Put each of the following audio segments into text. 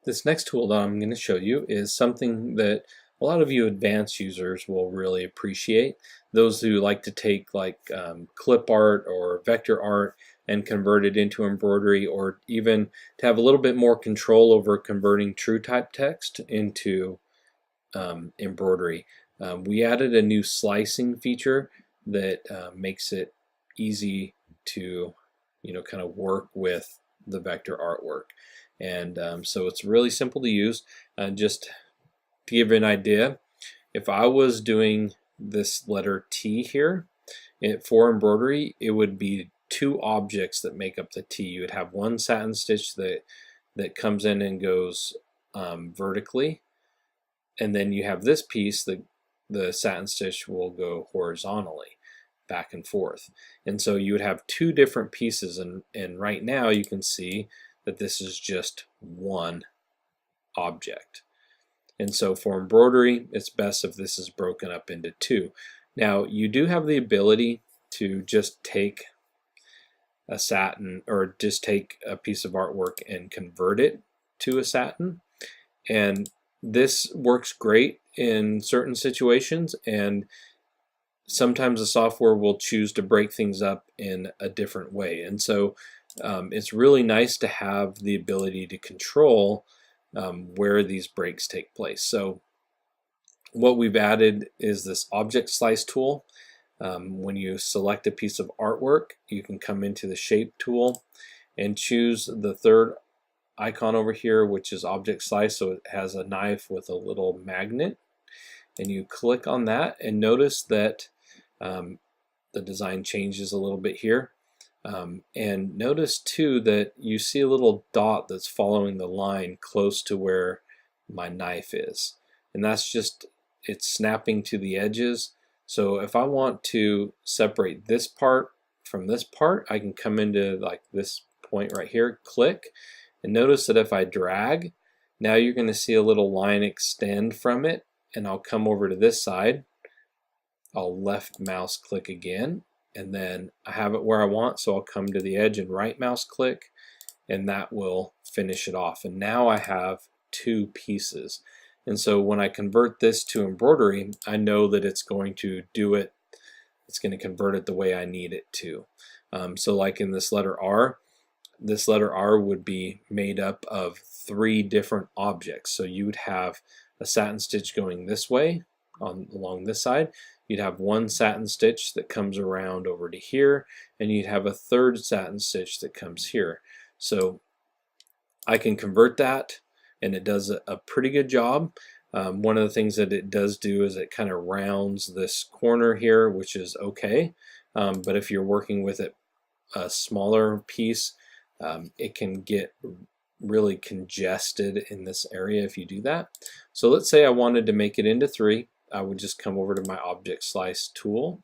This next tool that I'm going to show you is something that a lot of you advanced users will really appreciate. Those who like to take clip art or vector art and convert it into embroidery, or even to have a little bit more control over converting true type text into embroidery. We added a new slicing feature that makes it easy to kind of work with the vector artwork. And so it's really simple to use. Just to give you an idea, if I was doing this letter T here for embroidery, it would be two objects that make up the T. You would have one satin stitch that comes in and goes vertically, and then you have this piece that the satin stitch will go horizontally back and forth. And so you would have two different pieces, and right now you can see that this is just one object. And so for embroidery, it's best if this is broken up into two. Now you do have the ability to just take a satin, or just take a piece of artwork and convert it to a satin, and this works great in certain situations, and sometimes the software will choose to break things up in a different way. And so it's really nice to have the ability to control where these breaks take place. So what we've added is this object slice tool. When you select a piece of artwork, you can come into the shape tool and choose the third icon over here, which is object slice. So it has a knife with a little magnet, and you click on that, and notice that the design changes a little bit here. And notice too that you see a little dot that's following the line close to where my knife is, and that's just, it's snapping to the edges. So if I want to separate this part from this part, I can come into like this point right here, click, and notice that if I drag, now you're going to see a little line extend from it, and I'll come over to this side, I'll left mouse click again, and then I have it where I want, so I'll come to the edge and right mouse click, and that will finish it off. And now I have two pieces. And so when I convert this to embroidery, I know that it's going to do it, it's going to convert it the way I need it to. So like in this letter R would be made up of three different objects. So you would have a satin stitch going this way along this side. You'd have one satin stitch that comes around over to here, and you'd have a third satin stitch that comes here. So I can convert that, and it does a pretty good job. One of the things that it does do is it kind of rounds this corner here, which is okay. But if you're working with a smaller piece, it can get really congested in this area if you do that. So let's say I wanted to make it into three. I would just come over to my object slice tool,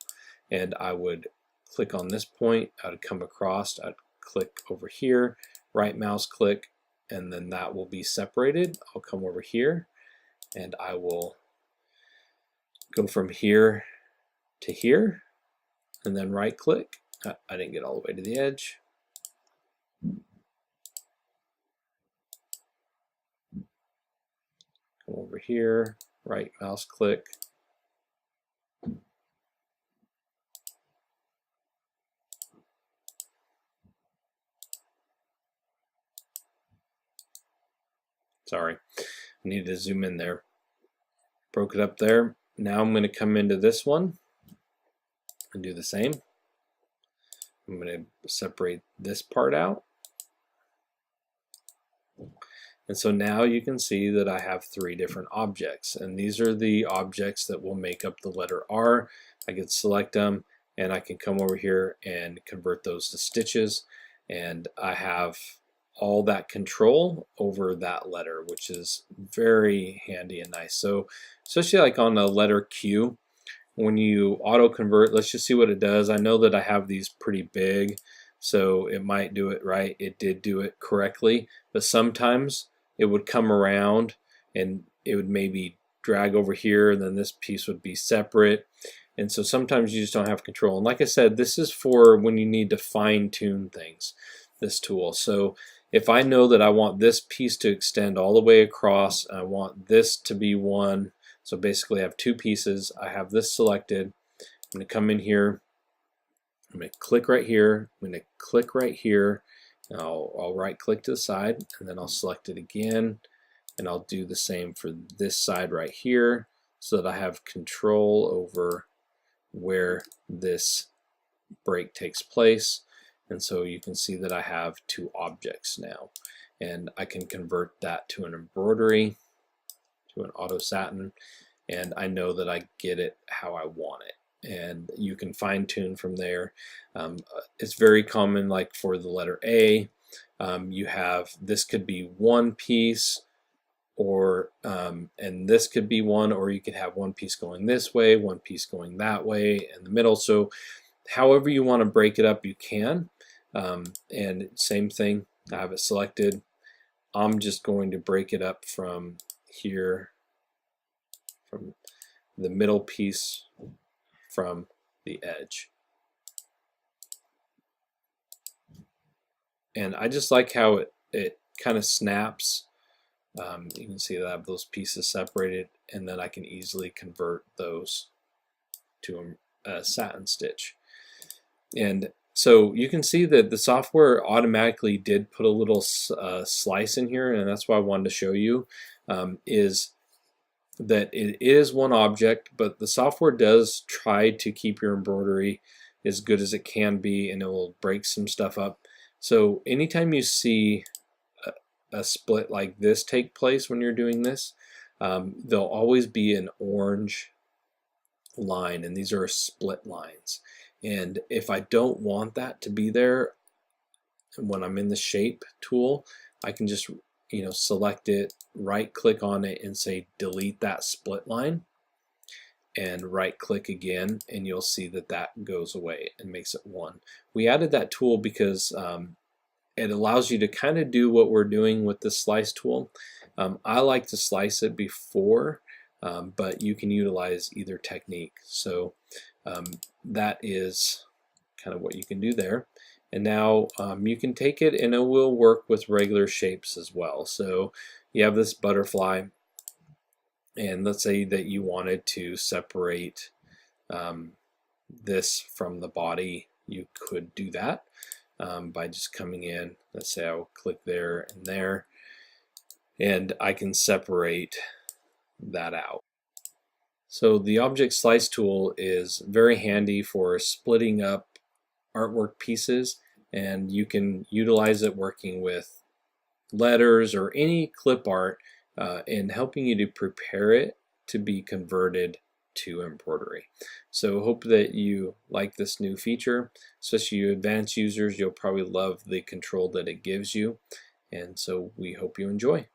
and I would click on this point. I would come across, I'd click over here, right mouse click, and then that will be separated. I'll come over here, and I will go from here to here, and then right click. I didn't get all the way to the edge. Come over here, right mouse click. Sorry, I needed to zoom in there. Broke it up there. Now I'm going to come into this one and do the same. I'm going to separate this part out. And so now you can see that I have three different objects, and these are the objects that will make up the letter R. I can select them, and I can come over here and convert those to stitches, and I have all that control over that letter, which is very handy and nice. So especially like on a letter Q, when you auto convert, let's just see what it does. I know that I have these pretty big, so it might do it right. It did do it correctly, but sometimes it would come around and it would maybe drag over here, and then this piece would be separate. And so sometimes you just don't have control. And like I said, this is for when you need to fine-tune things, this tool. So if I know that I want this piece to extend all the way across, I want this to be one, so basically I have two pieces, I have this selected, I'm going to come in here, I'm going to click right here, I'm going to click right here, and I'll right click to the side, and then I'll select it again, and I'll do the same for this side right here, so that I have control over where this break takes place. And so you can see that I have two objects now, and I can convert that to an embroidery, to an auto satin, and I know that I get it how I want it, and you can fine tune from there. It's very common, like for the letter A, you have, this could be one piece, or and this could be one, or you could have one piece going this way, one piece going that way in the middle. So however you want to break it up, you can. And same thing, I have it selected. I'm just going to break it up from here, from the middle piece, from the edge. And I just like how it kind of snaps. You can see that I have those pieces separated, and then I can easily convert those to a satin stitch. And so you can see that the software automatically did put a little slice in here, and that's why I wanted to show you, is that it is one object, but the software does try to keep your embroidery as good as it can be, and it will break some stuff up. So anytime you see a split like this take place when you're doing this, there'll always be an orange line, and these are split lines. And if I don't want that to be there, when I'm in the shape tool, I can just select it, right click on it, and say delete that split line, and right click again, and you'll see that that goes away and makes it one. We added that tool because it allows you to kind of do what we're doing with the slice tool. I like to slice it before, but you can utilize either technique. So that is kind of what you can do there. And now you can take it, and it will work with regular shapes as well. So you have this butterfly, and let's say that you wanted to separate this from the body. You could do that by just coming in. Let's say I will click there and there, and I can separate that out. So the object slice tool is very handy for splitting up artwork pieces, and you can utilize it working with letters or any clip art in helping you to prepare it to be converted to embroidery. So hope that you like this new feature, especially you advanced users. You'll probably love the control that it gives you, and so we hope you enjoy.